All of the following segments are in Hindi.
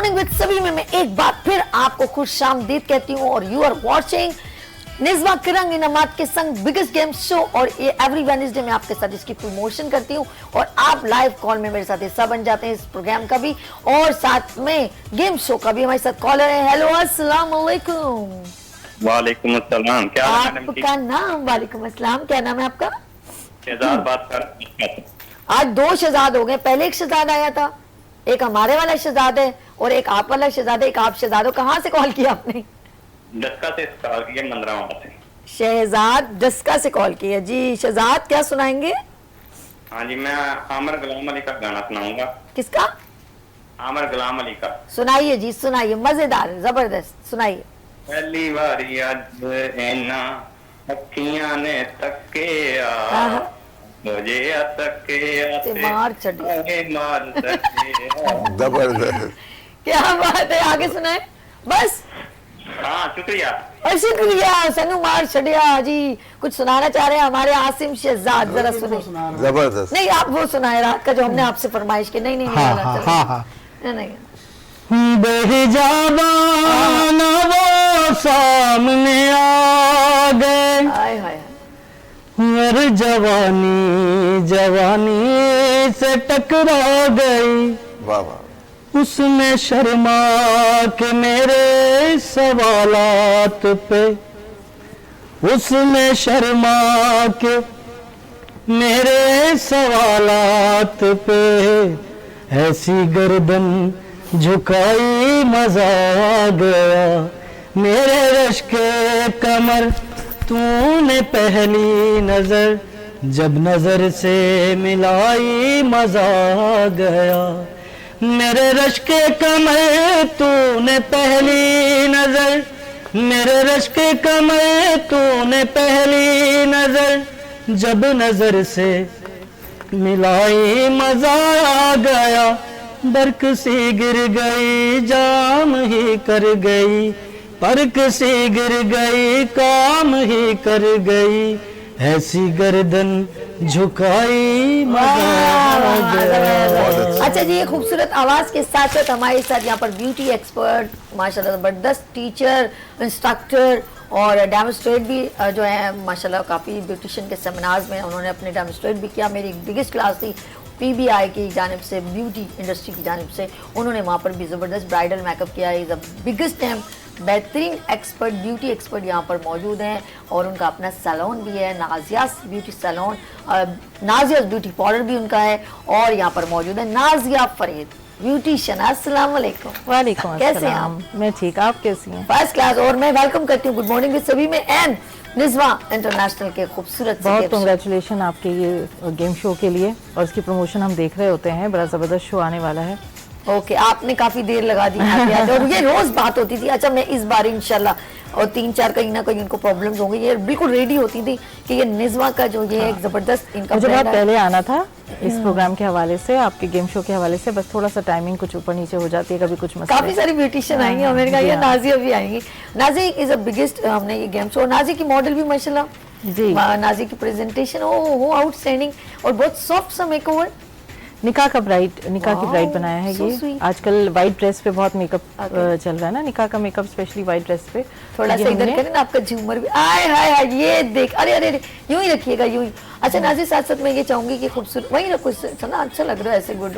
मॉर्निंग विद सभी में मैं एक बार फिर आपको खुशामदीद कहती हूँ और यू आर वॉचिंग निज़्मा किरंग इनामात के संग बिगेस्ट गेम शो। और ये एवरी वेडनेसडे में आपके साथ इसकी प्रमोशन करती हूँ और आप लाइव कॉल में मेरे साथ हिस्सा बन जाते हैं इस प्रोग्राम का भी और साथ में गेम शो का भी। हमारे साथ कॉलर है। हेलो अस्सलाम वालेकुम। वालेकुम अस्सलाम। क्या आपका नाम? वालेकुम अस्सलाम। क्या नाम है आपका? शहजाद बात कर। आज दो शहजाद हो गए। पहले एक शहजाद आया था, एक हमारे वाला शहजाद है और एक आप वाला शहजाद है। एक आप शहजाद हो। कहाँ से कॉल किया आपने? डस्का से कॉल किया, मंदरावाड़ा से। शहजाद डस्का से कॉल किया जी। शहजाद क्या सुनाएंगे? हाँ जी, मैं आमिर गुलाम अली का गाना सुनाऊंगा। किसका? आमिर गुलाम अली का। सुनाइए जी, सुनाइए। मजेदार, जबरदस्त, सुनाइए। पहली बारी अज ऐना अखियां ने तके आ मुझे तके मार चढ़ी। मार तके। जबरदस्त। क्या बात है, आगे सुनाए बस। हाँ शुक्रिया। और शुक्रिया सनू मार छड़िया जी। कुछ सुनाना चाह रहे हैं हमारे आसिम शहजाद, जरा सुने। जबरदस्त। नहीं आप वो सुनाए रात का जो हमने आपसे फरमाइश की। नहीं नहीं नहीं बेहिजाबाना वो सामने आ गए हाय हाय। मेरी जवानी जवानी से टकरा गई। वाह वाह। उसमें शर्मा के मेरे सवालात पे, उसमें शर्मा के मेरे सवालात पे ऐसी गर्दन झुकाई मजा आ गया। मेरे रश के कमर तूने पहली नजर जब नजर से मिलाई मजा आ गया। मेरे रश के कमर तूने पहली नजर, मेरे रश के कमर तूने पहली नजर जब नजर से मिलाई मजा आ गया। बरक सी गिर गई जाम ही कर गई, परक सी गिर गई काम ही कर गई। ऐसी गर्दन झुकाई मजा आ गया। अच्छा जी, ये खूबसूरत आवाज के साथ साथ हमारे साथ यहाँ पर ब्यूटी एक्सपर्ट माशाल्लाह जबरदस्त टीचर इंस्ट्रक्टर और डेमोस्ट्रेट भी जो है माशाल्लाह काफ़ी ब्यूटिशियन के सेमिनार्स में उन्होंने अपने डेमोस्ट्रेट भी किया। मेरी बिगेस्ट क्लास थी पीबीआई की जानिब से, ब्यूटी इंडस्ट्री की जानिब से। उन्होंने वहाँ पर भी ज़बरदस्त ब्राइडल मेकअप किया। इज़ द बिगेस्ट नेम, बेहतरीन एक्सपर्ट, ब्यूटी एक्सपर्ट यहाँ पर मौजूद हैं और उनका अपना सैलून भी है, नाजियास ब्यूटी सैलून। नाजियास ब्यूटी पार्लर भी उनका है और यहाँ पर मौजूद है नाजिया फरीद ब्यूटिशियन। अस्सलाम वालेकुम। वालेकुम कैसे हैं अस्सलाम। मैं ठीक, आप कैसी हैं? First class. और मैं वेलकम करती हूँ गुड मॉर्निंग विद सभी में एंड निज़्मा इंटरनेशनल के खूबसूरत बहुत कांग्रेचुलेशन आपके ये गेम शो के लिए और इसकी प्रमोशन हम देख रहे होते हैं। बड़ा ज़बरदस्त शो आने वाला है। ओके आपने काफी देर लगा दी आते और ये रोज बात होती थी। अच्छा मैं इस बार इंशाल्लाह और 3-4 कहीं ना कहीं इनको प्रॉब्लम्स होंगी। ये बिल्कुल रेडी होती थी कि ये निज़्मा का जो ये एक जबरदस्त इनका मुझे बहुत पहले आना था इस प्रोग्राम के हवाले से, आपके गेम शो के हवाले से। बस थोड़ा सा टाइमिंग कुछ ऊपर नीचे हो जाती है, कभी कुछ मसले। काफी सारी ब्यूटिशियन आएंगे और मैंने कहा ये नाजिया भी आएंगी। नाजी इज अ बिगेस्ट हमने ये गेम शो। नाजी की मॉडल भी माशाल्लाह जी, नाजी की प्रेजेंटेशन ओ आउटस्टैंडिंग और बहुत सॉफ्ट सा मेकओवर। निकाह की ब्राइड बनाया है so ये। sweet. आजकल वाइट ड्रेस पे बहुत मेकअप चल रहा है ना, निकाह का मेकअप स्पेशली वाइट ड्रेस पे। थोड़ा सा इधर करें ना, आपका झूमर भी आए हाय हाय ये देख। अरे अरे यूं ही रखिएगा, यूं ही। अच्छा नाज़ी साथ साथ मैं ये चाहूंगी कि खूबसूरत वही रखो ना, अच्छा लग रहा है ऐसे। Good,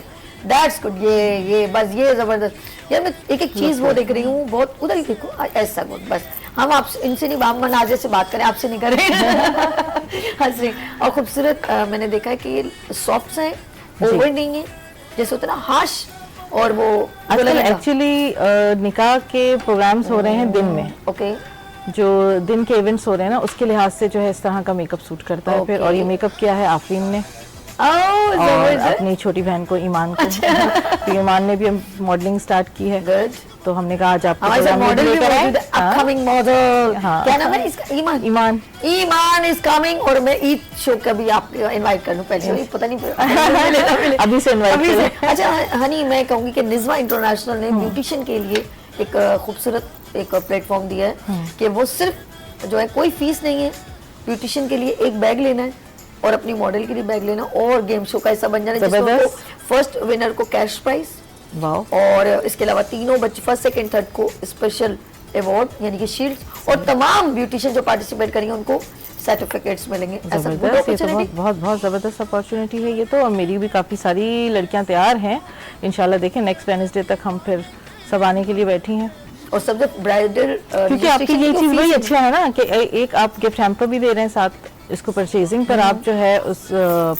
that's good. ये बस ये जबरदस्त यार। मैं एक एक चीज वो देख रही हूँ बहुत, उधर ही देखो ऐसा गुड। बस हम आप इनसे नहीं, हम नाज़िया से बात करें, आपसे नहीं करें। हंस रही। और खूबसूरत मैंने देखा है कि ये सॉफ्ट है, ओवर नहीं है जैसे होता है ना हाश। और वो एक्चुअली निकाह के प्रोग्राम्स हो रहे हैं दिन में। ओके, जो दिन के इवेंट्स हो रहे हैं ना, उसके लिहाज से जो है इस तरह का मेकअप सूट करता है फिर। और ये मेकअप किया है आफरीन ने और अपनी छोटी बहन को ईमान को। तो ईमान ने भी मॉडलिंग स्टार्ट की है। गुड। तो हमने कहा आज आपको मॉडल अपकमिंग मॉडल क्या नाम है इसका? ईमान। ईमान इज कमिंग। और मैं ईद शो का भी आप इनवाइट कर लूं पहले, पता नहीं अभी से इनवाइट। अच्छा हनी, मैं कहूंगी कि निज़्मा इंटरनेशनल ने ब्यूटिशियन के लिए एक खूबसूरत एक प्लेटफॉर्म दिया है कि वो सिर्फ जो है कोई फीस नहीं है। ब्यूटिशियन के लिए एक बैग लेना है और अपनी मॉडल के लिए बैग लेना और गेम शो का हिस्सा बन जाना है। फर्स्ट विनर को कैश प्राइज वाओ। और इसके अलावा तीनों बच्चे फर्स्ट सेकंड थर्ड को स्पेशल अवार्ड यानी कि शील्ड्स, और तमाम ब्यूटिशियन जो पार्टिसिपेट करेंगे उनको सर्टिफिकेट्स मिलेंगे। ऐसा good जबरदस्त, ये तो opportunity? बहुत बहुत जबरदस्त अपॉर्चुनिटी है ये तो। और मेरी भी काफी सारी लड़कियां तैयार हैं, इंशाल्लाह देखें नेक्स्ट वेडनेसडे तक हम फिर सब आने के लिए बैठी हैं। और सब जो ब्राइडल क्योंकि आपकी ये चीज वही अच्छा है ना कि एक आप गिफ्ट हैम्पर भी दे रहे हैं साथ, इसको परचेजिंग पर आप जो है उस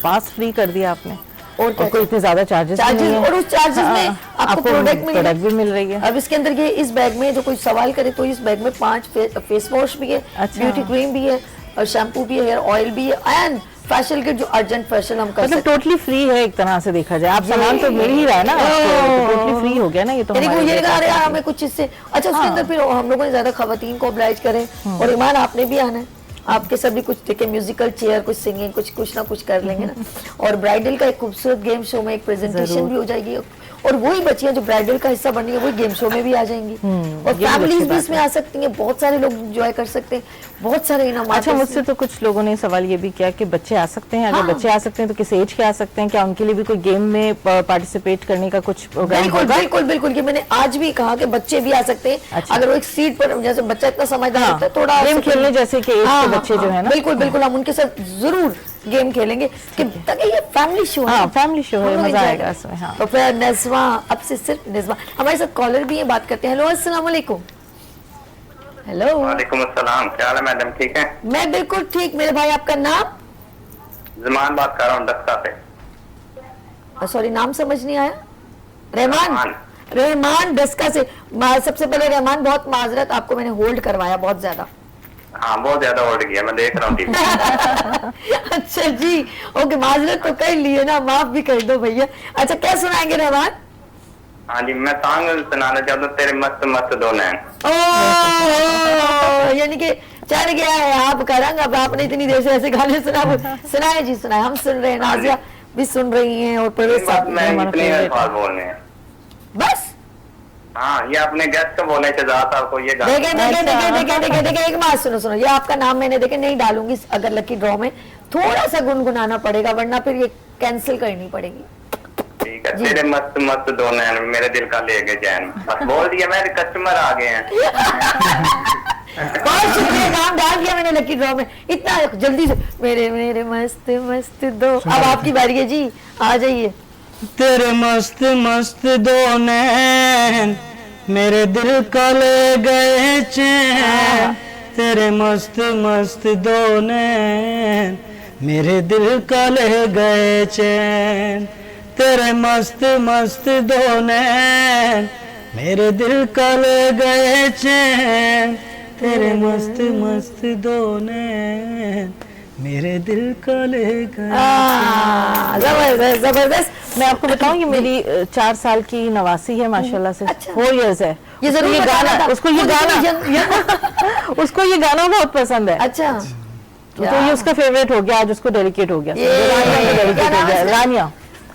पास फ्री कर दिया आपने, और कोई इतने ज्यादा चार्जेस और उस चार्जेस में आपको प्रोडक्ट भी मिल रही है। अब इसके अंदर ये इस बैग में जो कोई सवाल करे तो इस बैग में 5 फेस वॉश भी है, अच्छा। ब्यूटी क्रीम भी है, और शैम्पू भी है, हेयर ऑयल भी है, एंड फेशियल किट जो अर्जेंट फेशियल हम कर मतलब सकते हैं। टोटली फ्री है एक तरह से देखा जाए, आप सामान तो मिल ही रहा है ना आपको, टोटली फ्री हो गया ना ये तो। यानी कि वो ये लगा रहे हैं हमें कुछ इससे अच्छा उसके अंदर फिर हम लोगों ने ज्यादा खवातीन को ऑब्लाइज करें, और ईमान आपने भी आना है, आपके सभी कुछ देखे म्यूजिकल चेयर, कुछ सिंगिंग, कुछ ना कुछ कर लेंगे ना। और ब्राइडल का एक खूबसूरत गेम शो में एक प्रेजेंटेशन भी हो जाएगी, और वही बच्चियां जो ब्राइडल का हिस्सा बनी है वही गेम शो में भी आ जाएंगी, और फैमिलीज भी इसमें आ सकती हैं, बहुत सारे लोग एंजॉय कर सकते हैं, बहुत सारे इनाम। अच्छा, मुझसे तो कुछ लोगों ने सवाल ये भी किया कि बच्चे आ सकते हैं, अगर बच्चे आ सकते हैं तो किस एज के आ सकते हैं, क्या उनके लिए भी कोई गेम में पार्टिसिपेट करने का कुछ प्रोग्राम बिल्कुल होगा? बिल्कुल बिल्कुल, ये मैंने आज भी कहा कि बच्चे भी आ सकते हैं। अच्छा। अगर वो एक सीट पर, जैसे बच्चा इतना समझदार होता है, थोड़ा गेम खेलने जैसे कि एज के बच्चे जो है ना, बिल्कुल बिल्कुल, हम उनके साथ जरूर गेम खेलेंगे कि ताकि ये फैमिली शो है। हाँ, फैमिली शो है, हम लोग मजा enjoy आएगा करें। इसमें। हाँ। तो फिर नज़वा, अब से सिर्फ नज़वा हमारे साथ कॉलर भी है, बात करते हैं। हेलो अस्सलाम वालेकुम। हेलो, वालेकुम अस्सलाम, क्या हाल है मैडम, ठीक है? मैं बिल्कुल ठीक। मेरे भाई, आपका नाम? जमान बात कर रहा हूँ दस्ता से। सॉरी, नाम समझ नहीं आया। रहमान, रहमान डस्का से। सबसे पहले रहमान, बहुत माजरत, आपको मैंने होल्ड करवाया बहुत ज्यादा। हाँ, बहुत ज्यादा उड़ गया, मैं देख रहा हूँ टीवी। अच्छा जी, ओके, माजरत तो कर लिए ना, माफ भी कर दो भैया। अच्छा, क्या सुनाएंगे रहमान? हाँ जी, मैं सॉन्ग सुनाना चाहता हूँ, तेरे मस्त मस्त दो नैन। यानी कि चल गया है आपका रंग, अब आपने इतनी देर से ऐसे गाने सुनाए जी, सुनाए, हम सुन रहे हैं, नाजिया भी सुन रही हैं, और परवेज साहब मैं इतने अल्फाज बोलने हैं बस। हाँ, ये अपने गेस्ट को बोले शहजाद साहब को ये गाना। देखे एक बात सुनो, ये आपका नाम मैंने देखे नहीं डालूंगी, अगर लकी ड्रॉ में थोड़ा सा गुनगुनाना पड़ेगा, वरना फिर ये कैंसिल करनी पड़ेगी। ठीक है, तेरे मस्त मस्त दो नैन मेरे दिल का ले गए चैन। बस बोल दिया, मेरे कस्टमर आ गए हैं। बहुत शुक्रिया, नाम डाल दिया मैंने लकी ड्रॉ में, इतना जल्दी से। मेरे मेरे मस्त मस्त दो, अब आपकी बारी है जी, आ जाइए। तेरे मस्त मस्त दो नैन मेरे दिल का ले गए चैन, तेरे मस्त मस्त दो नैन मेरे दिल का ले गए चैन, तेरे मस्त मस्त दो नैन मेरे दिल का ले गए चैन, तेरे मस्त मस्त दो नैन मेरे दिल का ले गए। जबरदस्त जबरदस्त। मैं आपको बताऊं, ये मेरी 4 साल की नवासी है माशाल्लाह से, 4 इयर्स है। ये जरूर ये बताना गाना, था। उसको ये गाना उसको ये गाना बहुत पसंद है, अच्छा, तो ये उसका फेवरेट हो गया, आज उसको डेडिकेट हो गया, डेडिकेट हो गया। रानिया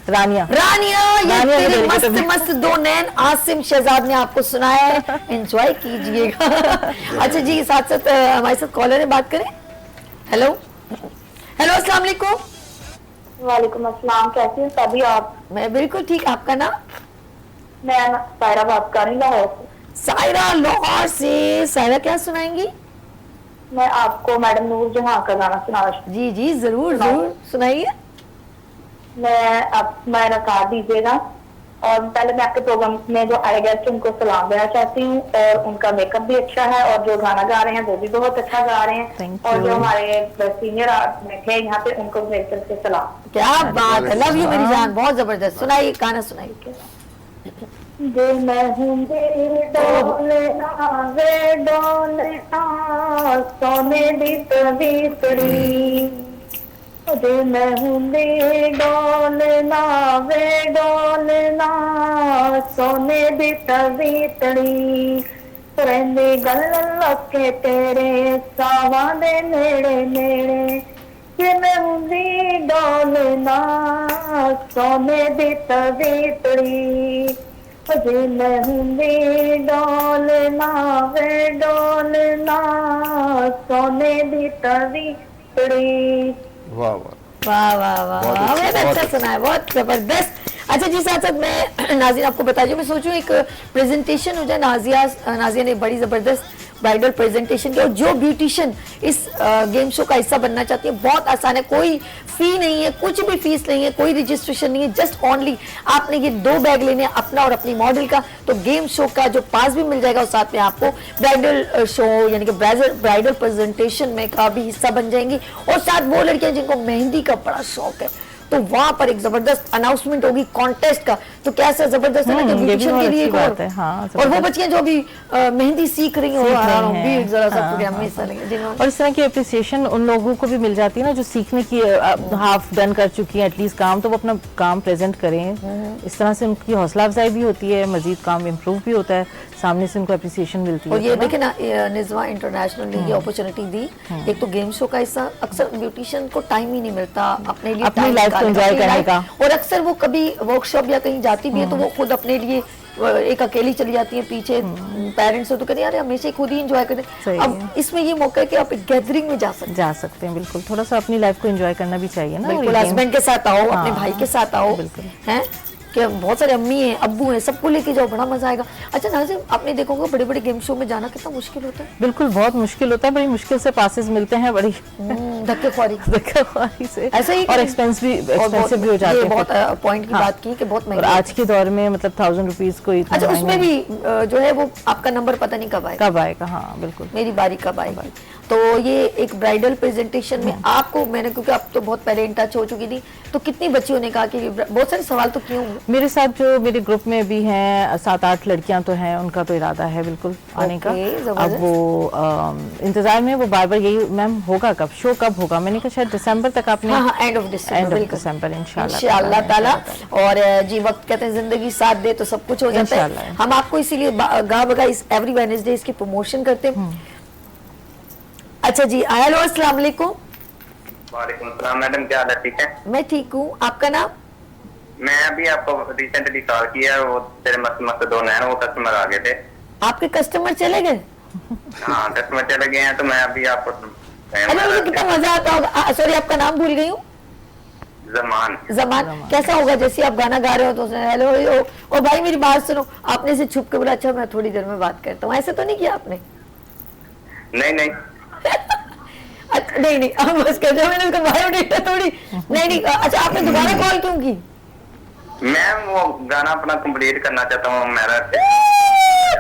रानिया रानिया, ये रानिया तेरे को मस्त dedicated। मस्त दो नैन आसिम शहजाद ने आपको सुनाया है, एंजॉय कीजिएगा। अच्छा जी, साथ साथ हमारे साथ कॉलर है, बात करें। हेलो हेलो, अस्सलाम वालेकुम। वालेकुम अस्सलाम, कैसी हैं सभी आप? मैं बिल्कुल ठीक, आपका नाम? मैं सायरा बात कर रही हूँ लाहौर से। सायरा, लाहौर से। सायरा, क्या सुनाएंगी? मैं आपको मैडम नूर जहां का गाना सुनाना जी जी, जरूर जरूर सुनाइए। मैं नकार दीजिएगा। और पहले मैं आपके प्रोग्राम में जो आए गेस्ट उनको सलाम देना चाहती हूँ, और उनका मेकअप भी अच्छा है, और जो गाना गा रहे हैं वो भी बहुत अच्छा गा रहे हैं, Thank और you। जो हमारे सीनियर आर्ट थे यहाँ पे उनको मेरी तरफ से सलाम। क्या बात है, लव यू मेरी जान, बहुत जबरदस्त। सुनाइए, गाना सुनाइए। जे मैं हूँ डोलना वे डोलना सोने दी तवीतड़ी, जे मैं हूँ डोलना वे डोलना सोने दी तवीतड़ी, रहंदी गल लके तेरे सावां दे नेड़े नेड़े, जे मैं हूँ डोलना सोने दी तवीतड़ी, जे मैं हूँ डोलना वे डोलना सोने दी तवीतड़ी। वाह वाह, वाह वाह वाह, बहुत वाह, अच्छा, बहुत बहुत अच्छा अच्छा। सुना है, बहुत जबरदस्त। अच्छा जी, साथ साथ मैं नाज़िया आपको बता दूं, मैं सोचूं एक प्रेजेंटेशन हो जाए। नाज़िया ने बड़ी ज़बरदस्त ब्राइडल प्रेजेंटेशन की, और जो ब्यूटिशियन इस गेम शो का हिस्सा बनना चाहती है, बहुत आसान है, कोई फी नहीं है, कुछ भी फीस नहीं है, कोई रजिस्ट्रेशन नहीं है, जस्ट ओनली आपने ये 2 बैग लेने हैं, अपना और अपनी मॉडल का। तो गेम शो का जो पास भी मिल जाएगा, और साथ में आपको ब्राइडल शो यानी कि ब्राइडल प्रेजेंटेशन में का भी हिस्सा बन जाएंगी। और साथ वो लड़कियां जिनको मेहंदी का बड़ा शौक है, तो वहां पर एक जबरदस्त अनाउंसमेंट होगी कॉन्टेस्ट का। तो कैसा जबरदस्त है ना कि ब्यूटिशियन के लिए एक और, हाँ, और वो बच्चियां जो अभी मेहंदी सीख रही हैं, हाँ, जरा सा प्रोग्राम में हिस्सा लेंगे। और इस तरह की अप्रिसिएशन उन लोगों को भी मिल जाती है ना जो सीखने की हाफ डन कर चुकी है एटलीस्ट काम, तो वो अपना काम प्रेजेंट करें। इस तरह से उनकी हौसला अफजाई भी होती है, मजीद काम इम्प्रूव भी होता है, सामने से उनको अप्रिसिएशन मिलती है। और ये देखे ना, निज़वा इंटरनेशनल ने ये अपॉर्चुनिटी दी। एक तो गेम शो का हिस्सा, अक्सर ब्यूटिशियन को टाइम ही नहीं मिलता अपने लिए, अपनी लाइफ को एंजॉय करने का, और अक्सर वो कभी वर्कशॉप या कहीं जाती भी है तो वो खुद अपने लिए एक अकेली चली जाती है, पीछे पेरेंट्स हो तो कहते हैं यार हमेशा खुद ही एंजॉय करें। अब इसमें ये मौका है कि आप एक गैदरिंग में जा सकते हैं। बिल्कुल, थोड़ा सा अपनी लाइफ को एंजॉय करना भी चाहिए ना। बिल्कुल, हस्बैंड के साथ आओ, अपने भाई के साथ आओ, हैं कि बहुत सारे अम्मी हैं, अब्बू हैं, सबको लेके जाओ, बड़ा मजा आएगा। अच्छा नाज़िम, आपने देखा होगा बड़े बड़े गेम शो में जाना कितना मुश्किल होता है। बिल्कुल, बहुत मुश्किल होता है, बड़ी मुश्किल से पासेस मिलते हैं, बड़ी धक्के से, ऐसे ही, और एक्सपेंसिव भी हो जाते हैं। बहुत पॉइंट की बात की कि बहुत महंगा, और आज के दौर में मतलब 1000 रुपीज कोई। अच्छा, उसमें भी जो है वो आपका नंबर पता नहीं कब आएगा। हाँ बिल्कुल, मेरी बारी कब आएगी। तो ये एक ब्राइडल प्रेजेंटेशन में आपको मैंने, क्योंकि आप तो बहुत पहले इन टच हो चुकी थी, तो कितनी बच्चियों ने कहा कि बहुत सारे सवाल तो किए होंगे मेरे साथ, जो मेरे ग्रुप में भी हैं 7-8 लड़कियां तो हैं, उनका तो इरादा है बिल्कुल आने का। अब वो इंतजार में, वो बार बार यही, मैम होगा कब, शो कब होगा? मैंने कहा शायद दिसंबर तक आपने। हाँ, एंड ऑफ दिसंबर इंशाल्लाह ताला। और जी वक्त कहते हैं जिंदगी साथ दे तो सब कुछ हो जाता है। हम आपको इसीलिए गा बगा इस एवरी वेडनेसडे इसकी प्रमोशन करते हैं। अच्छा जी, हेलो, अस्सलाम वालेकुम। वालेकुम सलाम मैडम, क्या हाल है? ठीक है, मैं ठीक हूँ। आपका नाम? मैं अभी आपको रिसेंटली कॉल किया, वो तेरे मस्त मस्त 2 नैन, वो कस्टमर आ गए थे। आपके कस्टमर चले गए? हाँ, कस्टमर चले गए हैं, तो मैं अभी आपको। अरे मुझे कितना मजा आता होगा। सॉरी, आपका नाम भूल गई हूँ। जमान। कैसा होगा जैसे आप गाना गा रहे हो तो हेलो और भाई मेरी बात सुनो, आपने से छुप के बोला अच्छा मैं थोड़ी देर में बात करता हूँ, ऐसे तो नहीं किया आपने? नहीं अच्छा, नहीं अब बस कर जाओ, मैंने उसका बायोडेटा थोड़ी नहीं। अच्छा, आपने दोबारा कॉल क्यों की? मैं वो गाना अपना कंप्लीट करना चाहता हूँ मेरा।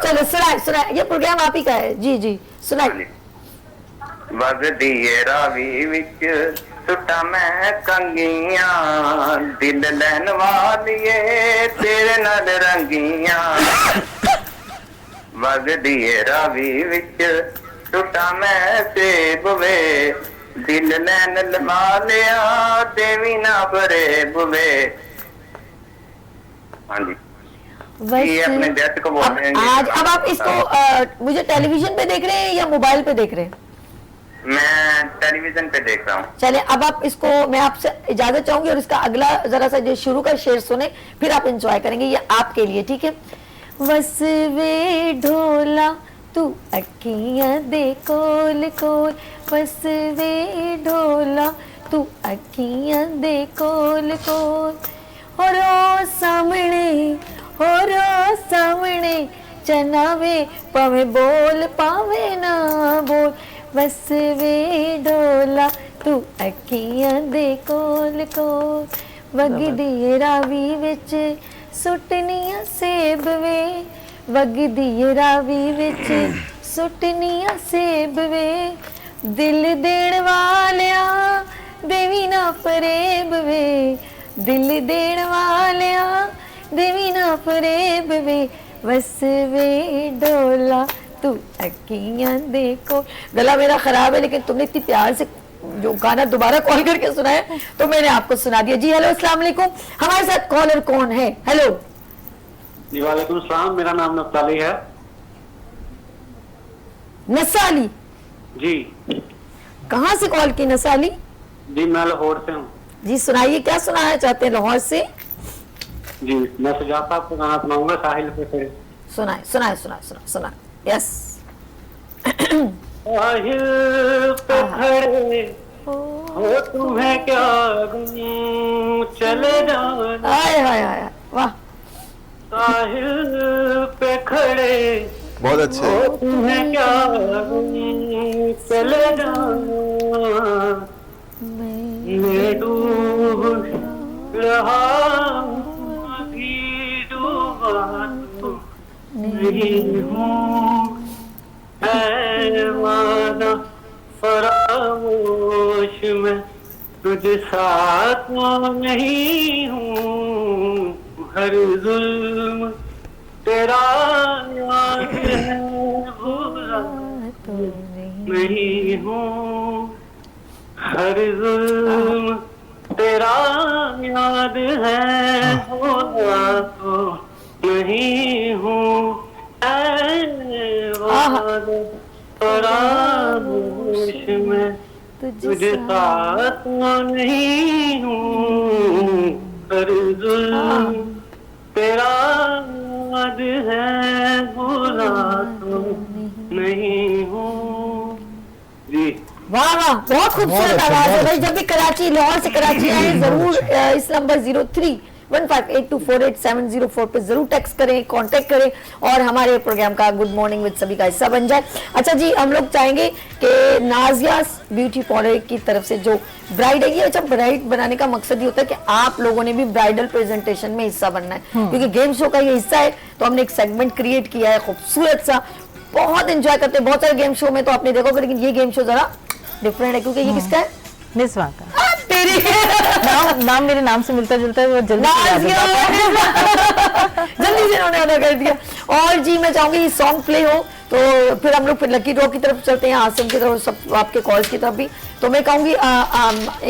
चलो सुनाए, ये प्रोग्राम आप ही का है। जी सुनाइए। वगदी रावी विच सुटा मैं कंगियां, दिल लैन वालिए तेरे नाल रंगियां। वगदी रावी विच सुटा मैं सेब वे, दिल लैन लमा लिया देवी ना बरे बुवे। हाँ जी, ये अपने जज को बोल रहे हैं। आज अब आप इसको मुझे टेलीविजन पे देख रहे हैं या मोबाइल पे देख रहे हैं? मैं टेलीविजन पे देख रहा हूँ। चलिए, अब आप इसको, मैं आपसे इजाजत चाहूंगी और इसका अगला जरा सा जो शुरू का शेर सुने, फिर आप एंजॉय करेंगे, ये आपके लिए, ठीक है? वसवे ढोला तू अखियां दे कोल कोल, वसवे ढोला तू अखियां दे कोल कोल, और सामने चनावे पावे बोल पावे ना बोल, वसवे ढोला तू अखियां दे कोल कोल, वगदी रावी विच सुटनिया सेब वे, वगदी रावी विच सुटनिया सेब वे, दिल देण वालिया देवी ना फरेब वे, दिल देण वालिया देवी ना फरेब वे, वसवे ढोला तू अखियां देखो। गला मेरा खराब है लेकिन तुमने इतनी प्यार से जो गाना दोबारा कॉल करके सुनाया तो मैंने आपको सुना दिया। जी हेलो, अस्सलाम वालेकुम। हमारे साथ कॉलर कौन है? हेलो जी, वालेकुम सलाम, मेरा नाम नफ्ताली है। नसाली जी। कहाँ से कॉल की नसाली? जी, मैं लाहौर से हूँ। जी सुनाइए, क्या सुनाना चाहते हैं लाहौर से? जी, मैं सुजाता साहब को गाना सुनाऊंगा, साहिल पे फिर। सुनाए। यस। साहिल पे खड़े हो तुम्हें क्या गम, चले जाना। हाय साहिल पे खड़े बहुत अच्छे। हो तुम्हें क्या चले जाना, मैं डूब रहा हूँ, अभी डूबा तो नहीं हूँ, ऐवाना फरामोश में तुझ साथ नहीं हूँ, हर जुल्म तेरा याद है, भूला नहीं हूँ, हर जुल्म तेरा याद है, भूला तो नहीं हूँ, ऐवाना फरामोश में तुझे साथ नहीं हूँ, हर जुल्म तेरा याद है, भूला तो नहीं हूँ। जी वाह वाह, बहुत खूबसूरत आवाज है भाई। जब भी कराची, लाहौर से कराची आए जरूर इस नंबर 0315824870 पे जरूर टेक्स्ट करें, कांटेक्ट करें और हमारे प्रोग्राम का गुड मॉर्निंग विद सभी का हिस्सा बन जाए। अच्छा जी, हम लोग चाहेंगे कि नाजिया ब्यूटी पार्लर की तरफ से जो ब्राइड है, ये अच्छा ब्राइड बनाने का मकसद ये होता है कि आप लोगों ने भी ब्राइडल प्रेजेंटेशन में हिस्सा बनना है, क्योंकि गेम शो का ये हिस्सा है। तो हमने एक सेगमेंट क्रिएट किया है खूबसूरत सा, बहुत एंजॉय करते हैं। बहुत सारे गेम शो में तो आपने देखोगे, लेकिन ये गेम शो जरा डिफरेंट है, क्योंकि ये किसका है? निस्वा का। तेरी नाम मेरे नाम से मिलता जुलता है, वो जल्दी से याद नाजिया, होता है। जल्दी से उन्होंने अदा कर दिया। और जी मैं चाहूंगी ये सॉन्ग प्ले हो, तो फिर हम लोग फिर लकी ड्रॉ की तरफ चलते हैं, आसिम की तरफ, सब आपके कॉल्स की तरफ भी। तो मैं कहूंगी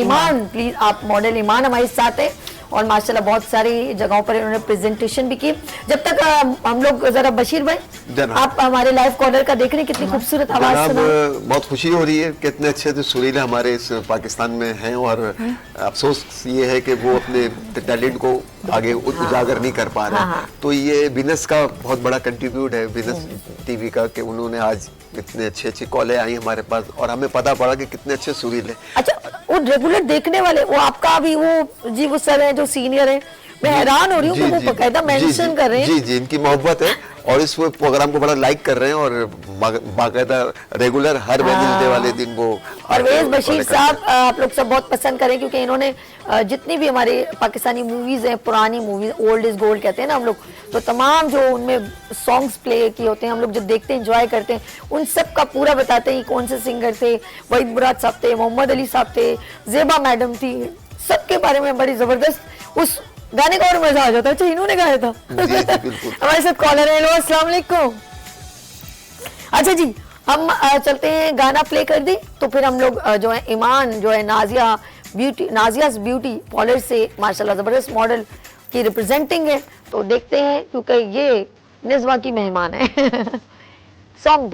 ईमान, प्लीज आप मॉडल ईमान हमारे साथ है और माशाल्लाह बहुत सारी जगहों पर इन्होंने प्रेजेंटेशन भी की। जब तक हम लोग जरा बशीर भाई, आप हमारे लाइव कॉलर का देख रहे हैं, कितनी खूबसूरत आवाज सुना। बहुत खुशी हो रही है, कितने अच्छे से सुरीले हमारे इस पाकिस्तान में हैं, और अफसोस ये है कि वो अपने टैलेंट को आगे उजागर नहीं कर पा रहे। तो ये बिजनेस का बहुत बड़ा कंट्रीब्यूट है, बिजनेस टीवी का, कि उन्होंने आज इतने अच्छी अच्छी कॉलें आई हमारे पास और हमें पता पड़ा कि कितने अच्छे सुरीले। अच्छा, वो रेगुलर देखने वाले, वो आपका भी वो जी वो सर है जो सीनियर है, मैं हैरान हो रही हूँ कि वो बकायदा मेंशन कर रहे हैं। जी जी, इनकी मोहब्बत है और इस प्रोग्राम को बड़ा लाइक कर रहे हैं, और बाकायदा रेगुलर हर वेडनेसडे वाले दिन वो। परवेज बशीर साहब आप लोग सब बहुत पसंद करें, क्योंकि इन्होंने जितनी भी हमारे पाकिस्तानी मूवीज हैं, पुरानी मूवीज, ओल्ड इज गोल्ड कहते हैं ना हम लोग, तो तमाम जो उनमें सॉन्ग्स प्ले किए होते हैं, हम लोग जब देखते हैं, एंजॉय करते हैं, उन सब का पूरा बताते हैं कौन से सिंगर थे। वहीद मुराद साहब थे, मोहम्मद अली साहब थे, जेबा मैडम थी, सबके बारे में बड़ी जबरदस्त उस गाने का और मजा आ जाता है। अच्छा, इन्होंने गाया था। हमारे साथ कॉलर है। हेलो, अस्सलाम वालेकुम। अच्छा जी, हम चलते हैं, गाना प्ले कर दी तो फिर हम लोग जो है ईमान जो है नाजियाज ब्यूटी पार्लर से माशाल्लाह जबरदस्त मॉडल की रिप्रेजेंटिंग है, तो देखते हैं, क्योंकि ये निज़्वा की मेहमान है। सॉन्ग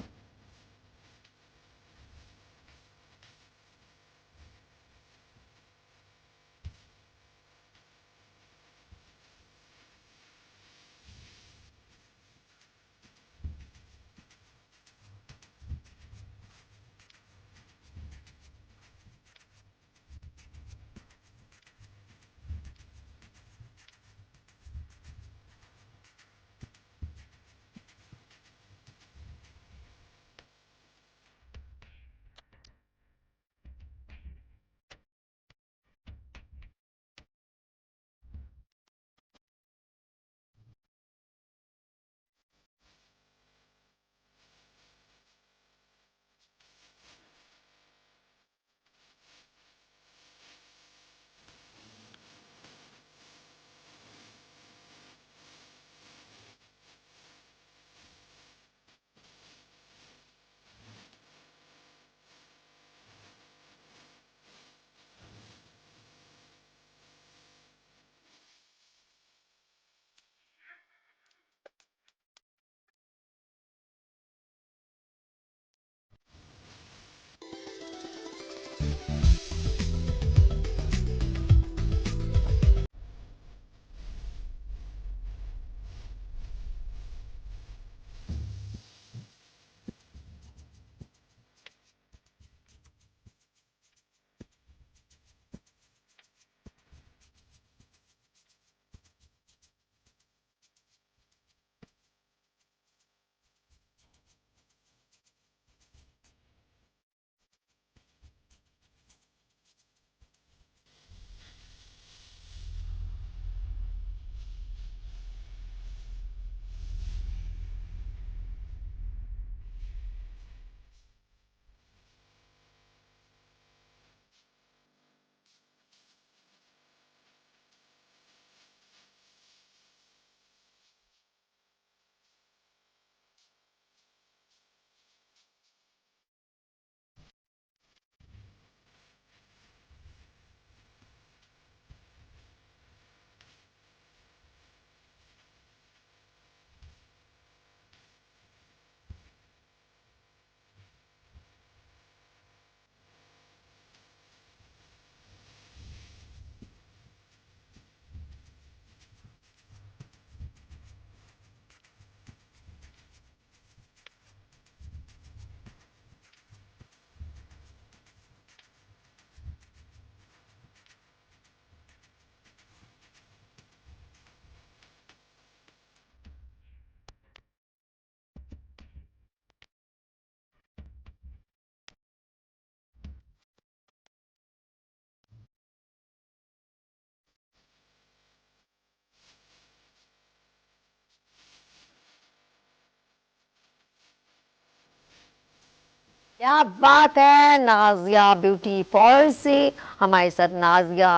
क्या बात है, नाजिया ब्यूटी पॉल से हमारे साथ नाजिया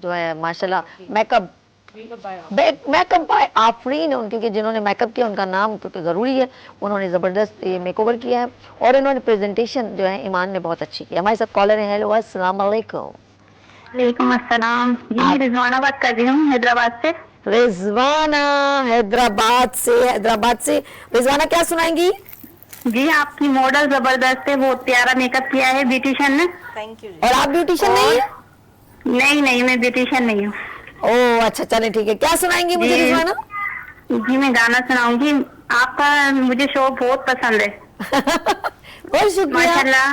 जो है माशाल्लाह मेकअप बाय आफरीन है उनके, जिन्होंने मेकअप किया उनका नाम क्योंकि ज़रूरी है, उन्होंने ज़बरदस्त ये मेकओवर किया है और इन्होंने प्रेजेंटेशन जो है ईमान ने बहुत अच्छी की। हमारे साथ कॉलर है। हेलो अस्सलाम वालेकुम। वालेकुम अस्सलाम जी, रिजवाना बात कर रही हूँ हैदराबाद से। रिजवाना हैदराबाद से रिजवाना क्या सुनाएंगी? जी आपकी मॉडल जबरदस्त है, बहुत प्यारा मेकअप किया है ब्यूटिशियन ने। Thank you. और आप ब्यूटिशियन नहीं है? नहीं नहीं, मैं ब्यूटिशियन नहीं हूँ। ओह अच्छा, चले ठीक है। क्या सुनाएंगी मुझे जी। रिजवाना? जी मैं गाना सुनाऊंगी, आपका मुझे शो बहुत पसंद है। बहुत शुक्रिया। माशाल्लाह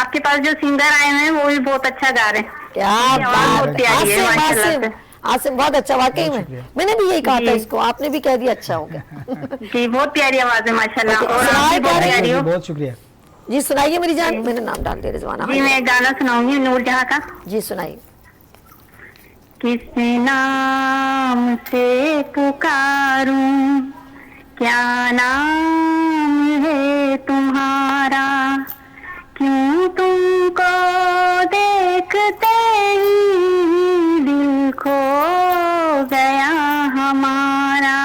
आपके पास जो सिंगर आए हैं वो भी बहुत अच्छा गा रहे हैं। क्या आवाज बहुत बात प्यारी है, है। माशाल्लाह आसिम से। आसिम बहुत अच्छा, वाकई में मैंने भी यही कहा था इसको, आपने भी कह दिया, अच्छा हो गया। जी बहुत प्यारी आवाज है माशाल्लाह, ओके, और आप भी बहुत सुनाए प्यारी हो। बहुत शुक्रिया। जी सुनाइए मेरी जान, मैंने नाम डाल दिया रिजवाना। जी मैं गाना सुनाऊंगी नूरजहां का। जी सुनाइए। किस नाम से पुकारूं, क्या नाम है तुम्हारा, क्यों तुमको देखते ही दिल खो गया हमारा,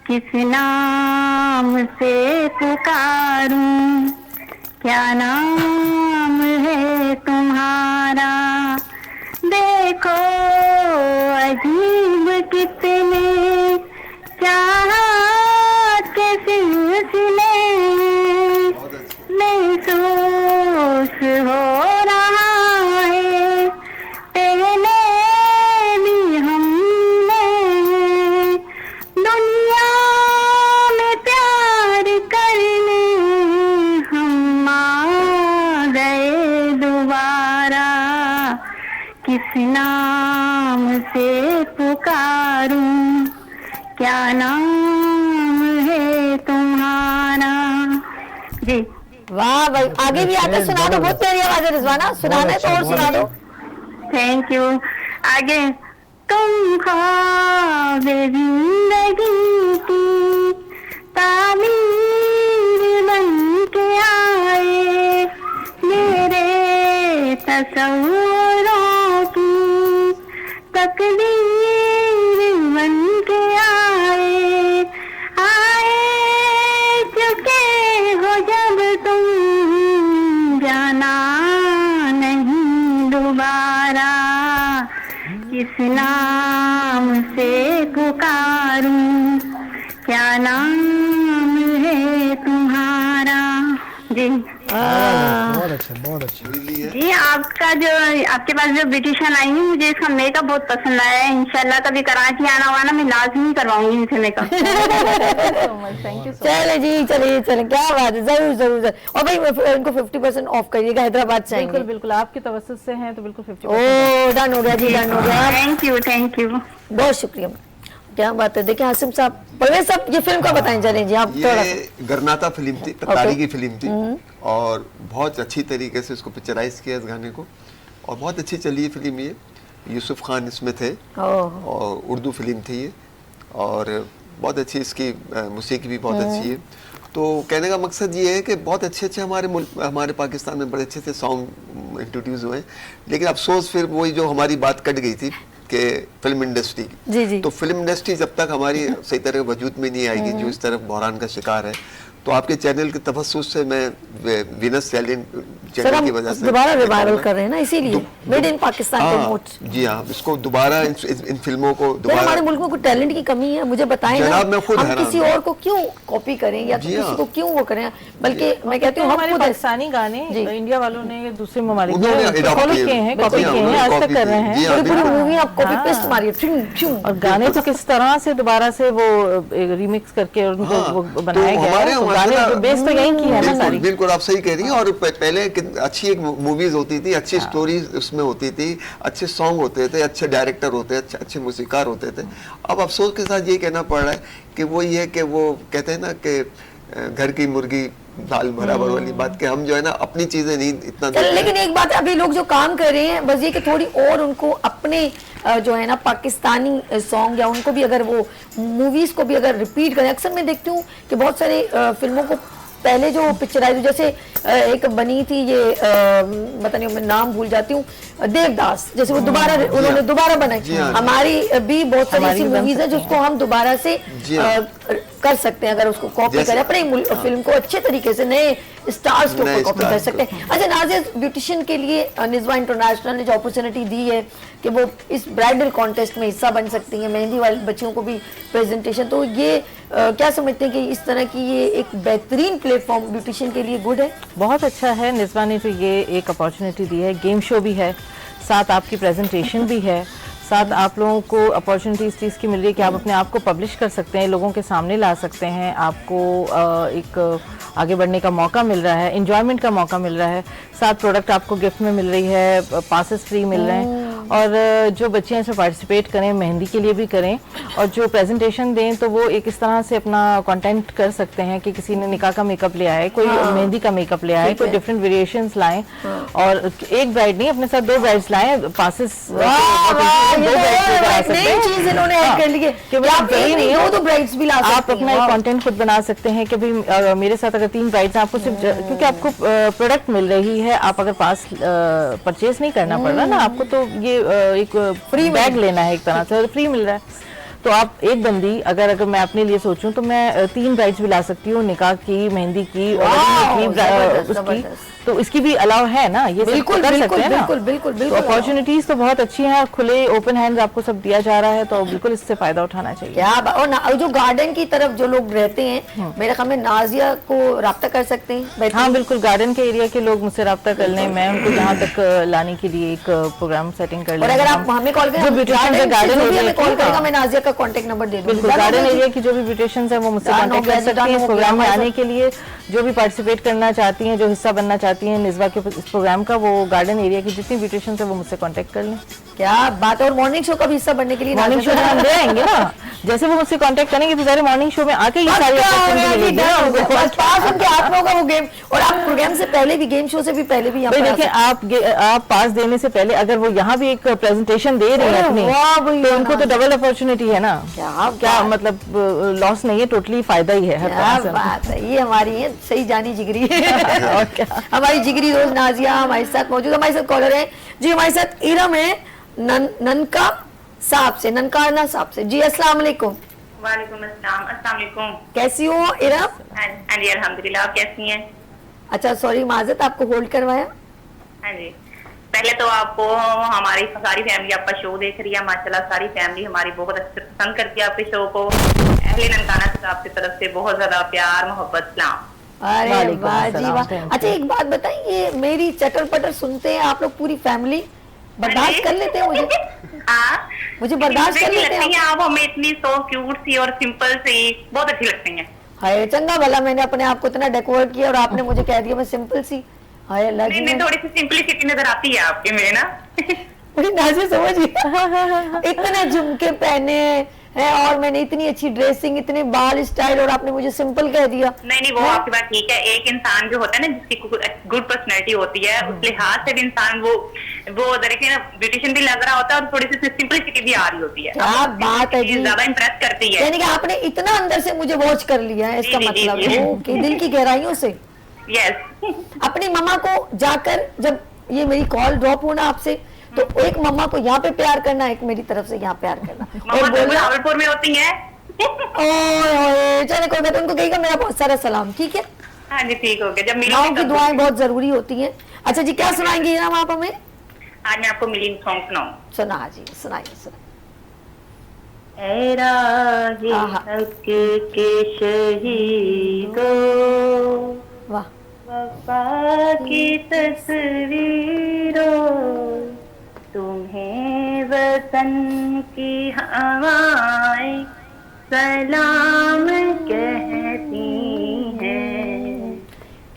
किस नाम से पुकारूं, क्या नाम है तुम्हारा, देखो अजीब कितने चाहत के सिलसिले महसूस हो रहा है, पहले भी हमने दुनिया में प्यार करने हम आ गए दोबारा, किस नाम से पुकारूं, क्या नाम है तुम्हारा। जी वाह भाई, आगे भी आके सुना दो, बहुत प्यारी आवाज है रिजवाना, सुनाना है तो और सुना दो। Thank you. आगे तुम ख्वाब जिंदगी की तामीर बन के आए, मेरे तस्वीरों की तकदीर बन के आए, आए चुके हो जब तुम जाना नहीं दोबारा, किस नाम से पुकारूं, क्या नाम है तुम्हारा। जी बहुत अच्छा, बहुत अच्छा। जी आपका जो आपके पास जो ब्यूटिशियन आई है, मुझे इसका मेकअप बहुत पसंद आया है। इंशाल्लाह कभी कराची आना हुआ ना, मैं लाजमी करवाऊंगी इनसे मेकअप। थैंक यू सो चले जी, चलिए चले, क्या बात है, जरूर जरूर जरूर। और भाई इनको 50% ऑफ करिएगा, हैदराबाद से बिल्कुल आएंगे। बिल्कुल, आपके तवज्जुह से हैं तो बिल्कुल 50%। ओ डन हो गया जी, डन हो गया। Thank you thank you. बहुत शुक्रिया, क्या बात है। देखिए हासिम साहब, परवेज साहब, ये फिल्म का बताएं चलें जी आप थोड़ा सा। ये गरनाता फिल्म थी, पतारी की फिल्म थी और बहुत अच्छी तरीके से इसको पिक्चराइज किया इस गाने को और बहुत अच्छी चली ये फिल्म। ये यूसुफ खान इसमें थे और उर्दू फिल्म थी ये और बहुत अच्छी इसकी मौसीकी भी बहुत अच्छी है। तो कहने का मकसद ये है कि बहुत अच्छे अच्छे हमारे पाकिस्तान में बड़े अच्छे अच्छे सॉन्ग इंट्रोड्यूस हुए हैं, लेकिन अफसोस फिर वही जो हमारी बात कट गई थी कि फिल्म इंडस्ट्री की। जी जी। तो फिल्म इंडस्ट्री जब तक हमारी सही तरह वजूद में नहीं आएगी, जो इस तरफ बहरान का शिकार है, तो आपके चैनल के तफस्सुस से मैं वीनस टैलेंट चैनल की वजह से दोबारा रिवाइवल कर रहे हैं ना, इसीलिए मेड इन पाकिस्तान प्रमोट। जी हाँ, इसको दोबारा इन फिल्मों को यार दोबारा। हमारे मुल्क में कुछ टैलेंट की कमी है, मुझे बताएं ना, जनाब, मैं खुद हम हैरान किसी हूं। और को क्यों कॉपी करें या जी किसी हाँ। को क्यों वो करें, बल्कि मैं कहती हूँ हम हमारे खुद पाकिस्तानी गाने जी। इंडिया वालों ने दूसरे ममालिक उन्होंने में adopt फॉलो किए किए हैं, हैं। कॉपी जी हाँ, किए हैं, उन्होंने आज तक copy कर रहे किए। हैं। जी हाँ, पूरी पूरी बिल्कुल। मूवी आप कॉपी हाँ। पेस्ट मारिए, और गाने तो किस तरह से दोबारा से वो रिमिक्स करके उनको हाँ, वो तो बनाया गया हमारे है, तो माशाल्लाह- गाने बेस तो यही की है ना बिल्कुल, सारी। बिल्कुल आप सही कह रही हैं। और पहले अच्छी एक मूवीज होती थी, अच्छी स्टोरीज उसमें होती थी, अच्छे सॉन्ग होते थे, अच्छे डायरेक्टर होते थे, अच्छे मूसीकार होते थे। अब अफसोस के साथ ये कहना पड़ रहा है कि वो ये है कि वो कहते हैं ना कि घर की मुर्गी दाल बराबर वाली बात, कि हम जो है ना अपनी चीजें नहीं इतना देखते हैं। लेकिन एक बात है, अभी लोग जो काम कर रहे हैं बस ये कि थोड़ी और उनको अपने जो है ना पाकिस्तानी सॉन्ग या उनको भी अगर वो मूवीज को भी अगर रिपीट करें। अक्सर मैं देखती हूँ कि बहुत सारे फिल्मों को पहले जो पिक्चराइज, जैसे एक बनी थी ये पता नहीं मैं नाम भूल जाती हूँ, देवदास, जैसे वो दोबारा उन्होंने दोबारा बनाई। हमारी भी बहुत सारी ऐसी मूवीज है जिसको हम दोबारा से कर सकते हैं, अगर उसको कॉपी करें अपने फिल्म को अच्छे तरीके से नए स्टार्स के ऊपर कॉपी कर सकते हैं। अच्छा नाज़िया, ब्यूटिशियन के लिए निज़वा इंटरनेशनल ने जो अपॉर्चुनिटी दी है कि वो इस ब्राइडल कॉन्टेस्ट में हिस्सा बन सकती हैं, मेहंदी वाले बच्चियों को भी प्रेजेंटेशन, तो ये क्या समझते हैं कि इस तरह की ये एक बेहतरीन प्लेटफॉर्म ब्यूटिशियन के लिए गुड है? बहुत अच्छा है, निज़वा ने जो ये एक अपॉर्चुनिटी दी है, गेम शो भी है, साथ आपकी प्रेजेंटेशन भी है, साथ आप लोगों को अपॉर्चुनिटी इस चीज़ की मिल रही है कि आप अपने आप को पब्लिश कर सकते हैं, लोगों के सामने ला सकते हैं, आपको एक आगे बढ़ने का मौका मिल रहा है, एंजॉयमेंट का मौका मिल रहा है, साथ प्रोडक्ट आपको गिफ्ट में मिल रही है, पासेस फ्री मिल रहे हैं, और जो बच्चे इसमें पार्टिसिपेट करें, मेहंदी के लिए भी करें, और जो प्रेजेंटेशन दें तो वो एक इस तरह से अपना कंटेंट कर सकते हैं कि किसी ने निकाह का मेकअप ले आए, कोई मेहंदी का मेकअप ले आए, कोई डिफरेंट वेरिएशंस लाएं, और एक ब्राइड नहीं अपने साथ 2 ब्राइड्स लाएं, पासेस आप अपना एक कंटेंट खुद बना सकते हैं कि भाई मेरे साथ अगर 3 ब्राइड्स आपको सिर्फ क्योंकि आपको प्रोडक्ट मिल रही है, आप अगर पास परचेज नहीं करना पड़ रहा ना आपको, तो ये एक फ्री बैग लेना है, एक तरह से फ्री मिल रहा है। तो आप एक बंदी अगर मैं अपने लिए सोचूं तो मैं 3 ब्राइड्स भी ला सकती हूँ, निकाह की, मेहंदी की और उसकी, तो इसकी भी अलाउ है ना, ये बिल्कुल कर सकते हैं ना। बिल्कुल तो अपॉर्चुनिटीज तो बहुत अच्छी हैं, खुले ओपन हैंड्स आपको सब दिया जा रहा है, तो बिल्कुल इससे फायदा उठाना चाहिए। क्या और जो गार्डन की तरफ जो लोग रहते हैं, मेरे ख्याल में नाज़िया को राब्ता कर सकते हैं। हाँ बिल्कुल, गार्डन के एरिया के लोग मुझसे राब्ता कर लें, मैं उनको यहाँ तक लाने के लिए एक प्रोग्राम सेटिंग कर लें। और अगर आप हमें कॉल करें, मैं नाज़िया का कॉन्टेक्ट नंबर दे दूंगी। बिल्कुल, गार्डन एरिया की जो भी ब्यूटिशियंस हैं वो मुझसे कॉन्टेक्ट कर सकती हैं। इस प्रोग्राम में आने के लिए जो भी पार्टिसिपेट करना चाहती हैं, जो हिस्सा बनना चाहती हैं निज़वा के इस प्रोग्राम का, वो गार्डन एरिया की जितनी ब्यूटिशियंस है वो मुझसे कांटेक्ट कर लें। क्या बात है। और मॉर्निंग शो का भी हिस्सा बनने के लिए मॉर्निंग शो में हम दे आएंगे ना, जैसे वो मुझसे कांटेक्ट करेंगे तो सारे मॉर्निंग शो में आके ये सारी आप लोगों का वो गेम, और आप प्रोग्राम से पहले भी, गेम शो से भी पहले भी देखिए, आप पास देने से पहले अगर वो यहाँ भी एक प्रेजेंटेशन दे रहे हैं अपनी, तो उनको तो डबल अपॉर्चुनिटी है ना। क्या मतलब लॉस नहीं है, टोटली फायदा ही है। क्या बात है, ये हमारी है सही जानी जिगरी है। और क्या, हमारी जिगरी दोस्त नाज़िया हमारे साथ मौजूद, हमारे साथ कॉलर है जी, हमारे साथ इरम है ननका साहब से जी। अस्सलाम वालेकुम। वालेकुम अस्सलाम। अस्सलाम वालेकुम। कैसी हो इरम? हाँ जी अल्हम्दुलिल्लाह, आप कैसी हैं? अच्छा सॉरी माजरत, आपको होल्ड करवाया। हाँ जी, पहले तो आपको, हमारी सारी फैमिली आपका शो देख रही है माशाल्लाह, सारी फैमिली हमारी बहुत अच्छे पसंद करती है आपके शो को। अहले ननकाना साहब की तरफ से बहुत ज्यादा प्यार मोहब्बत सलाम। अरे वाह जी वाह। अच्छा एक बात बताइए, मेरी चटर पटर सुनते हैं आप लोग, पूरी फैमिली बर्दाश्त कर लेते हैं मुझे? हाँ, मुझे बर्दाश्त कर लेते हैं आप? हमें इतनी सो क्यूट सी और सिंपल सी बहुत अच्छी लगती हैं। हाय चंगा भला, मैंने अपने आप को इतना डेकोरेट किया और आपने मुझे कह दिया मैं सिंपल सी। हाय अल्लाह जी, नहीं थोड़ी सी सिंपलिसिटी नजर आती है आपके में ना। बड़ी नाज़िया समझिए, इतने झुमके पहने हैं और मैंने इतनी अच्छी ड्रेसिंग, इतने बाल स्टाइल, और आपने मुझे सिंपल कह दिया। नहीं वो आपकी बात ठीक है। एक इंसान जो होता है ना, जिसकी गुड पर्सनैलिटी होती है, उस लिहाज से भी इंसान वो देखिए ना, ब्यूटिशियन भी लग रहा होता है और थोड़ी सी सिंपलिसिटी भी आ रही होती है। क्या बात है जी, ज्यादा इम्प्रेस करती है। यानी कि आपने इतना अंदर से मुझे वॉच कर लिया है, इसका मतलब ओके, दिल की गहराइयों से। यस। अपनी मम्मा को जाकर, जब ये मेरी कॉल ड्रॉप होना आपसे, तो एक मम्मा को यहाँ पे प्यार करना, एक मेरी तरफ से यहाँ प्यार करना। और भावलपुर में होती है। चले कोई बात, उनको कहेगा मेरा बहुत सारा सलाम, ठीक है? हाँ जी ठीक हो गया। जब माँ की दुआएं बहुत जरूरी होती हैं। अच्छा जी, क्या सुनाएंगे इरम आप हमें? आज मैं आपको मिलियन सॉन्ग सुनाऊं। सुना जी, सुनाइए। ऐ राहे हक के शहीदो, वाह, वफा की तस्वीरों, तुम्हें वतन की हवाएं सलाम कहती हैं।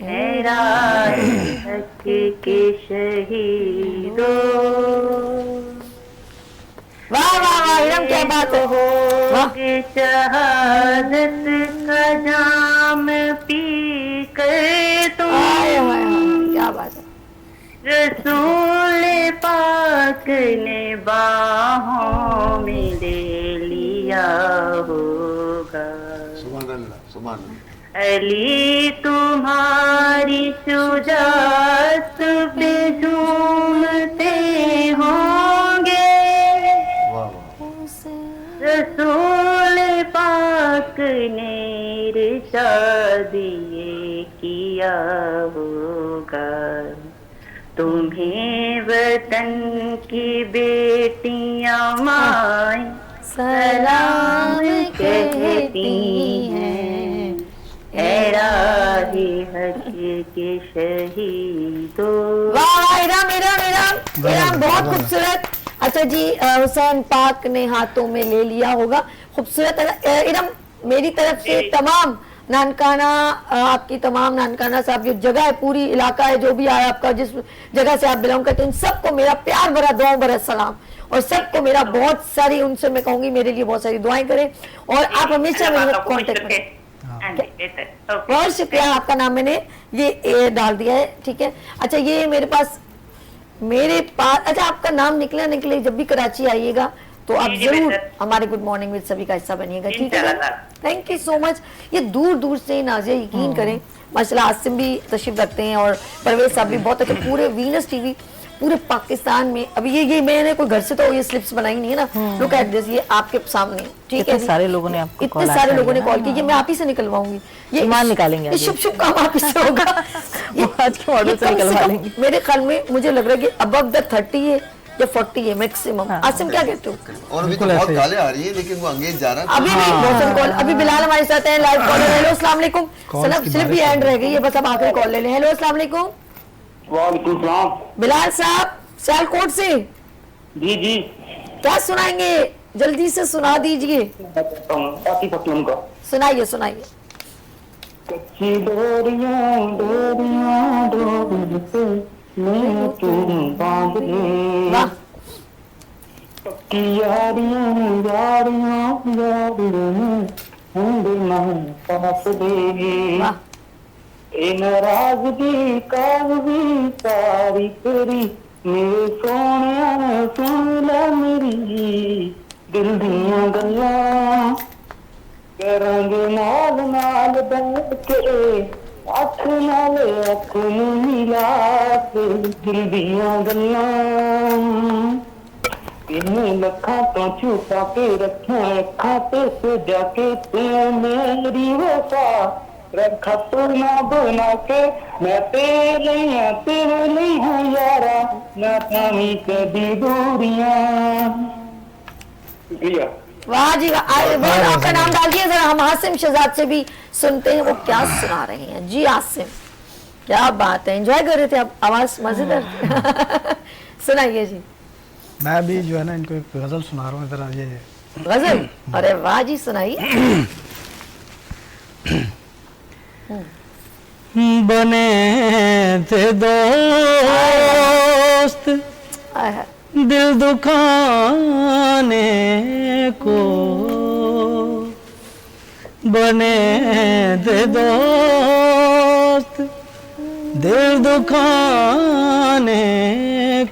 ऐ राहे हक के शहीदों। वाह वाह वाह इरम, क्या बात है। शहादत का जाम पी कर तुम, क्या बात है। रसूल पाक ने बाहों में ले लिया होगा। सुभान अल्लाह, सुभान अल्लाह। अली तुम तुम्हारी शुजात पे झूमते होंगे, रसूल पाक ने इरशाद ये किया होगा, तुम्हें वतन की बेटियां माए सलाम कहती हैं, ऐ राहे हक के शहीदों। वाह इरम इरम इरम इरम, बहुत खूबसूरत। अच्छा जी, हुसैन पाक ने हाथों में ले लिया होगा, खूबसूरत। इरम, मेरी तरफ से तमाम नानकाना, आपकी तमाम नानकाना साहब जो जगह है, पूरी इलाका है, जो भी आया आपका, जिस जगह से आप बिलोंग करते हैं, उन सबको मेरा प्यार भरा दुआ भरा सलाम, और सबको मेरा बहुत सारी, उनसे मैं कहूंगी मेरे लिए बहुत सारी दुआएं करें, और आप हमेशा मेरे साथ कांटेक्ट करें। बहुत शुक्रिया, आपका नाम मैंने ये डाल दिया है, ठीक है। अच्छा, ये मेरे पास अच्छा, आपका नाम निकले, जब भी कराची आइएगा तो आप जरूर हमारे गुड मॉर्निंग विद सभी का हिस्सा बनिएगा, ठीक है। Thank you so much. ये दूर दूर से नाज़िया, यकीन करें, माशाल्लाह आसिम भी तशरीफ रखते हैं और परवेज साहब भी बहुत अच्छे, पूरे वीनस टीवी पूरे पाकिस्तान में। अभी ये मैंने कोई घर से तो ये स्लिप्स बनाई नहीं है ना, लुक एट दिस, ये आपके सामने, ठीक है। सारे लोगों ने आपको इतने सारे लोगों ने कॉल की, ये मैं आप ही से निकलवाऊंगी, ये ईमान निकालेंगे, शुभ शुभ काम आप ही से होगा। आज के मॉडल से निकलवा लेंगे। मेरे ख्याल में मुझे लग रहा है कि अबव द 30 है या 40 है मैक्सिमम। आसिम क्या कहते हो? और अभी तो बहुत गालें आ रही है, लेकिन वो अंगेज जा रहा है। अभी भी बहुत सारे कॉल, अभी बिलाल हमारे साथ हैं, लाइव कॉलर। हेलो अस्सलाम वालेकुम। सिर्फ भी एंड रह गई है, बस अब आखिरी कॉल ले लें। हेलो अस्सलाम वालेकुम। वालेकुम सलाम। बिलाल साहब सियालकोट से, जी जी, क्या सुनाएंगे? जल्दी से सुना दीजिए। सुनाइए सुनाइए। कच्ची डोरियां डोरियां डोर से मैं तुम बांध ले, वाह पक्की यारियां यारियां यारियां हम पास दे, वाह, ए नाराजगी कागजी सारी तेरी, मेरे सोनिया सुन ले मेरी दिल दियां गल्लां, करांगे नाल नाल बैठ के अख नाल अख नूं मिला के दिल दियां गल्लां, इन्हें लखां तो छुपा के रखियां अखां ते सजा के, तू मेरी वफा रखा तू ना बना के, मैं तेरे नहीं हूँ यारा, ना थामी कभी दूरियां। शुक्रिया। वाह जी वाह। आपका नाम डाल दिया जरा, हम आसिम शहजाद से भी सुनते हैं वो क्या सुना रहे हैं। जी आसिम, क्या बात है, एंजॉय कर रहे थे आप, आवाज मजेदार। सुनाइए जी। मैं भी जो है ना इनको एक गजल सुना रहा हूँ, जरा ये गजल। अरे वाह जी, सुनाइए। बने थे दोस्त दिल दुखाने को, बने थे दोस्त दिल दुखाने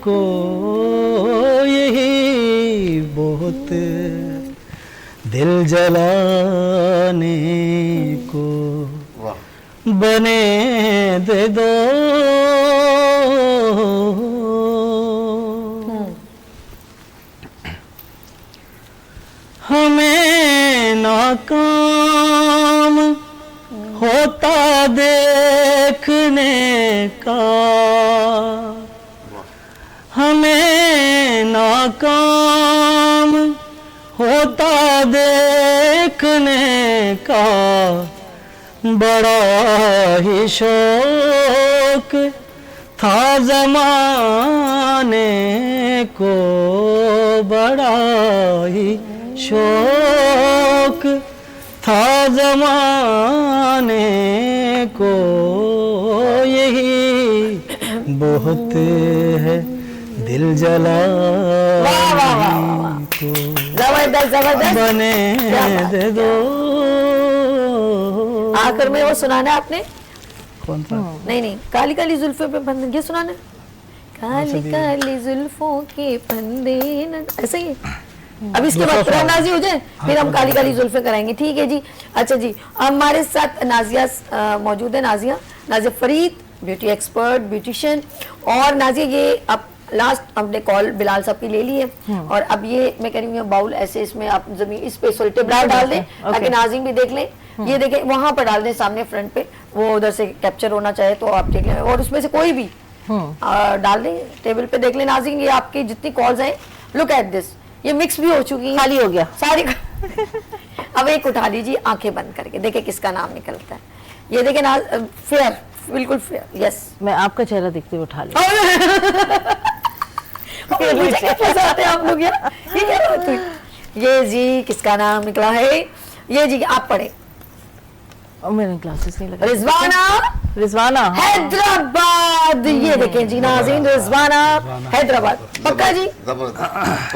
को, यही बहुत दिल जलाने को, बने थे दो हमें नाकाम होता देखने का, हमें नाकाम होता देखने का, बड़ा ही शौक था ज़माने को, बड़ा ही शौक था ज़माने को, यही बहुत है दिल जलाने को, जबरदस्त जबरदस्त। बने दे दो। आखिर में वो सुनाना है आपने? कौन सा? नहीं, काली काली जुल्फों पे फंदे, ये सुनाना है। काली काली जुल्फों के फंदे, ऐसे ही। अब इसके बाद नाजी हो जाए, फिर हम काली काली जुल्फे कराएंगे, ठीक है जी। अच्छा जी, हमारे साथ नाजिया मौजूद है। Nazia, Nazia Farid, beauty expert, beautician. और नाजिया ये अब लास्ट हमने कॉल बिलाल साहब की ले ली है और अब ये मैं कह रही हूँ बाउल ऐसे इसमें आप जमीन इस पे सोल्टे ब्राउन डाल दें ताकि नाज़रीन भी देख लें। ये देखें वहां पर डाल दें सामने फ्रंट पे, वो उधर से कैप्चर होना चाहे तो आप देख लें और उसमें से कोई भी डाल दें टेबल पे। देख लें नाज़रीन ये आपकी जितनी कॉल्स हैं, लुक एट दिस, ये मिक्स भी हो चुकी है, खाली हो गया सारी अब एक उठा लीजिए आंखें बंद करके, देखें किसका नाम निकलता है। ये देखें ना, फेयर, बिल्कुल फेयर। यस, मैं आपका चेहरा देखते हुए उठा लिया। मुझे क्या फंसाते हैं आप लोग यार, ये क्या बात हुई? ये जी किसका नाम निकला है, ये जी आप पढ़े। और मेरे ग्लासेस नहीं लगे। रिजवाना हैदराबाद, ये देखें जी नाज़रीन, रिजवाना हैदराबाद। पक्का जी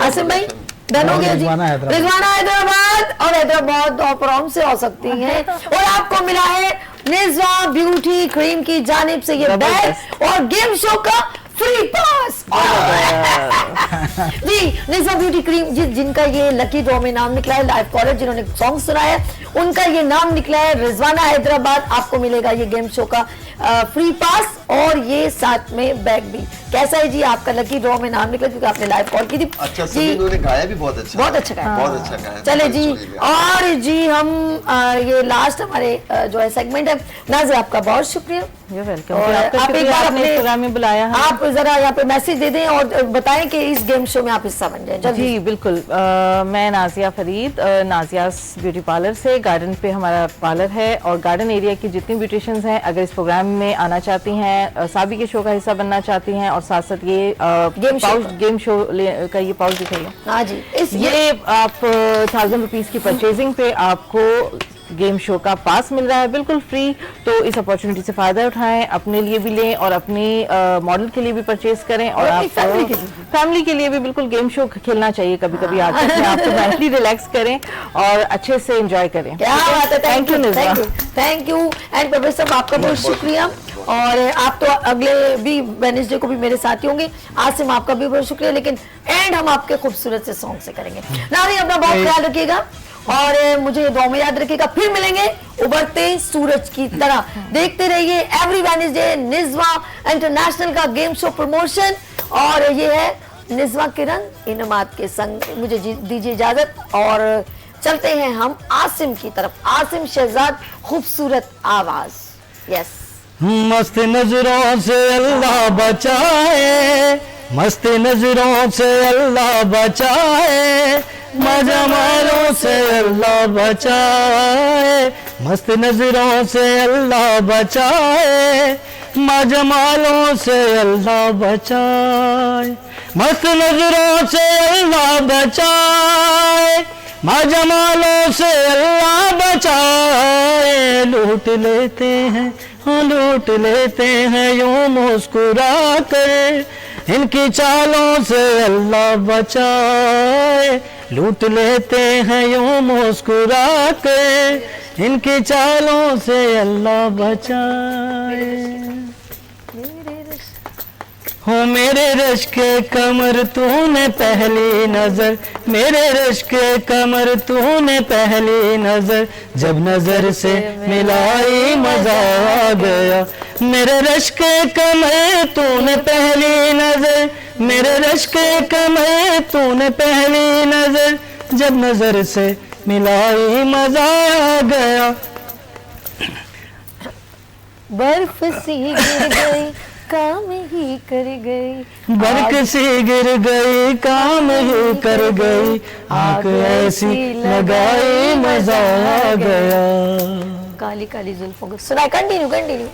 आसिम भाई, डन हो गया जी। रिजवाना हैदराबाद, और हैदराबाद और प्रॉम से हो सकती हैं। और आपको मिला है निज़वा ब्यूटी क्रीम की जानिब से ये बैग और गेम शो का फ्री पास। जी निज़वा ब्यूटी क्रीम जिनका ये लकी ड्रॉ में नाम निकला है, लाइव कॉलर जिन्होंने सॉन्ग सुनाया उनका ये नाम निकला है रिजवाना हैदराबाद। आपको मिलेगा ये गेम शो का फ्री पास और ये साथ में बैग भी। कैसा है जी आपका लकी ड्रॉ में नाम निकला क्योंकि आपने लाइव कॉल की थी। अच्छा, सभी इन्होंने गाया भी बहुत अच्छा, बहुत अच्छा गाया, बहुत अच्छा गाया। चले जी, और जी हम ये लास्ट हमारे जो है सेगमेंट है। नाज़िया आपका बहुत शुक्रिया, You're welcome। और आप एक बार अपने प्रोग्राम में बुलाया है। आप जरा यहाँ पे मैसेज दे दें और बताएं कि इस गेम शो में आप हिस्सा बन जाएं। जी बिल्कुल, मैं नाजिया फरीद, नाजियास ब्यूटी पार्लर से, गार्डन पे हमारा पार्लर है और गार्डन एरिया की जितनी ब्यूटिशियंस हैं अगर इस प्रोग्राम में आना चाहती हैं, साबी के शो का हिस्सा बनना चाहती हैं और साथ साथ ये गेम शो का ये पाउच दिखाइए। हाँ जी, ये आप 1000 रुपीज की परचेजिंग पे आपको गेम शो का पास मिल रहा है बिल्कुल फ्री। तो इस अपॉर्चुनिटी से फायदा उठाएं, अपने लिए भी लें और अपनी मॉडल के लिए भी परचेज करें और आप फैमिली के लिए भी बिल्कुल गेम शो खेलना चाहिए कभी कभी आकर के, आप तो मेंटली रिलैक्स करें और अच्छे से एंजॉय करें। क्या बात है, thank you Nizwa, thank you. And professor साहब आपका बहुत शुक्रिया, और आप तो अगले भी वेडनेसडे को भी मेरे साथी होंगे। आसिम आपका भी बहुत शुक्रिया, लेकिन एंड हम आपके खूबसूरत से सॉन्ग से करेंगे। नाज़रीन अपना बहुत ख्याल रखिएगा और मुझे दुआ में याद रखिएगा, फिर मिलेंगे उभरते सूरज की तरह। देखते रहिए एवरी वेडनेसडे निज़्वा इंटरनेशनल का गेम शो प्रमोशन, और ये है निज़्वा किरण इनामात के संग। मुझे दीजिए इजाजत और चलते हैं हम आसिम की तरफ। आसिम शहजाद, खूबसूरत आवाज। यस। मस्त नजरों से अल्लाह बचाए, मस्त नजरों से अल्लाह बचाए, मजमालों से अल्लाह बचाए, मस्त नजरों से अल्लाह बचाए, मजमालों से अल्लाह बचाए, मस्त नजरों से अल्लाह बचाए, मजमालों से अल्लाह बचाए। लूट लेते हैं, हाँ लूट लेते हैं यूं मुस्कुरा कर, इनकी चालों से अल्लाह बचाए। लूट लेते हैं यूं मुस्कुरा कर, इनकी चालों से अल्लाह बचाए। हो मेरे रश के कमर तूने पहली नजर, मेरे रश के कमर तूने पहली नजर, जब नजर से मिलाई मजा आ गया। मेरे रश के कमर तूने पहली नजर, मेरे रश के कमर तूने पहली नजर, जब नजर से मिलाई मजा आ गया। बर्फ सी गिर गई काम ही कर गई, बर्फ सी गिर गई काम ही कर गई, आंख ऐसी लगाई मजा आ गया। काली काली जुल्फों को सुना, कंटिन्यू कंटिन्यू।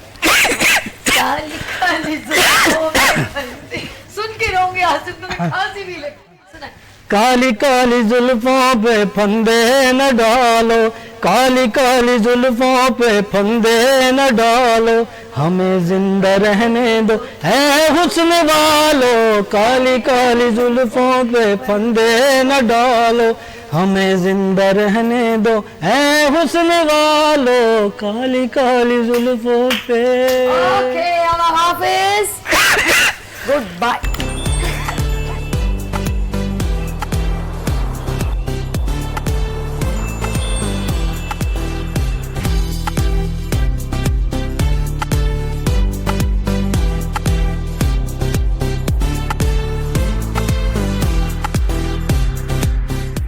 काली काली जुल्फों में सुन के रहूंगी आसिफ, तुम्हें खांसी भी लगी। सुना, काली काली जुल्फों पे फंदे न डालो, काली काली जुल्फों पे फंदे न डालो, हमें जिंदा रहने दो है हुस्न वालो। काली काली जुल्फों पे फंदे न डालो, हमें जिंदा रहने दो है हुस्न वालो। काली काली जुल्फों पे। ओके, अल्लाह हाफिज, गुड बाय।